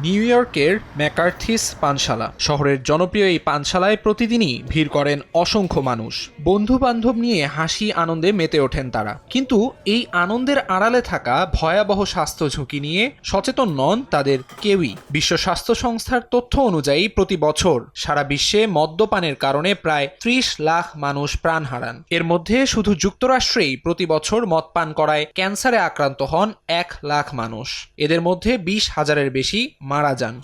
New ইয়র্কের ম্যাকার্থিস পানশালা শহরের জনপ্রিয় এই পানশালায় প্রতিদিনই ভিড় করেন অসংখ্য মানুষ। বন্ধু বান্ধব নিয়ে হাসি আনন্দে মেতে ওঠেন তারা। কিন্তু এই আনন্দের আড়ালে থাকা ভয়াবহ স্বাস্থ্য ঝুঁকি নিয়ে সচেতন নন তাদের কেউই। বিশ্ব স্বাস্থ্য সংস্থার তথ্য অনুযায়ী প্রতি বছর সারা বিশ্বে মদ্যপানের কারণে প্রায় ৩০ লাখ মানুষ প্রাণ হারান। এর মধ্যে শুধু যুক্তরাষ্ট্রেই প্রতি বছর মদ পান করায় ক্যান্সারে আক্রান্ত হন ১ লাখ মানুষ। এদের মধ্যে ২০,০০০-এর বেশি মারা যান।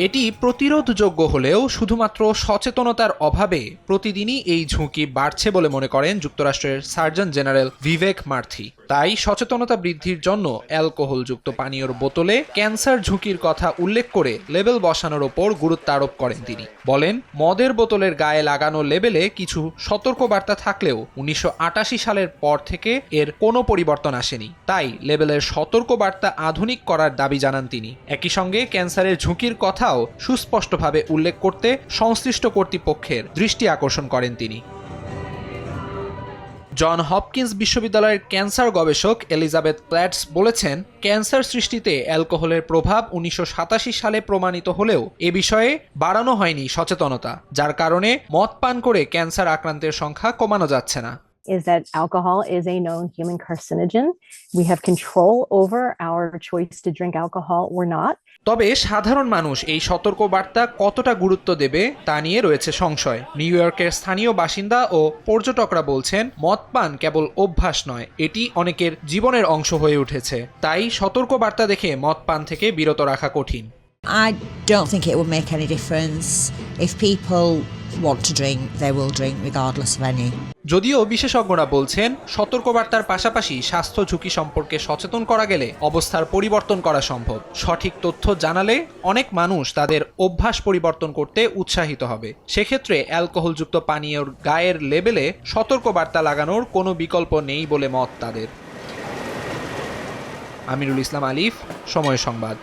এটি প্রতিরোধযোগ্য হলেও শুধুমাত্র সচেতনতার অভাবে প্রতিদিনই এই ঝুঁকি বাড়ছে বলে মনে করেন যুক্তরাষ্ট্রের সার্জন জেনারেল ভিভেক মার্থি। তাই সচেতনতা বৃদ্ধির জন্য অ্যালকোহলযুক্ত পানীয়র বোতলে ক্যান্সার ঝুঁকির কথা উল্লেখ করে লেবেল বসানোর ওপর গুরুত্ব আরোপ করেন তিনি। বলেন, মদের বোতলের গায়ে লাগানো লেবেলে কিছু সতর্কবার্তা থাকলেও ১৯৮৮ সালের পর থেকে এর কোনো পরিবর্তন আসেনি। তাই লেবেলের সতর্কবার্তা আধুনিক করার দাবি জানান তিনি। একই সঙ্গে ক্যান্সারের ঝুঁকির কথাও সুস্পষ্টভাবে উল্লেখ করতে সংশ্লিষ্ট কর্তৃপক্ষের দৃষ্টি আকর্ষণ করেন তিনি। জন হপকিন্স বিশ্ববিদ্যালয়ের ক্যান্সার গবেষক এলিজাবেথ প্ল্যাটস বলেছেন, ক্যান্সার সৃষ্টিতে অ্যালকোহলের প্রভাব ১৯৮৭ সালে প্রমাণিত হলেও এ বিষয়ে বাড়ানো হয়নি সচেতনতা, যার কারণে মদ পান করে ক্যান্সার আক্রান্তের সংখ্যা কমানো যাচ্ছে না। Is that alcohol is a known human carcinogen. We have control over our choice to drink alcohol or not. তবে সাধারণ মানুষ এই সতর্কবার্তা কতটা গুরুত্ব দেবে তা নিয়ে রয়েছে সংশয়। নিউ ইয়র্কের স্থানীয় বাসিন্দা ও পর্যটকরা বলছেন, মদ পান কেবল অভ্যাস নয়, এটি অনেকের জীবনের অংশ হয়ে উঠেছে। তাই সতর্কবার্তা দেখে মদ পান থেকে বিরত রাখা কঠিন। I don't think it will make any difference. If people want to drink, they will drink regardless of any. যদিও বিশেষজ্ঞরা বলছেন, সতর্কবার্তার পাশাপাশি স্বাস্থ্য ঝুঁকি সম্পর্কে সচেতন করা গেলে অবস্থার পরিবর্তন করা সম্ভব। সঠিক তথ্য জানালে অনেক মানুষ তাদের অভ্যাস পরিবর্তন করতে উৎসাহিত হবে। সেক্ষেত্রে অ্যালকোহলযুক্ত পানীয়র গায়ের লেবেলে সতর্কবার্তা লাগানোর কোনো বিকল্প নেই বলে মত তাদের। আমিরুল ইসলাম আলিফ, সময় সংবাদ।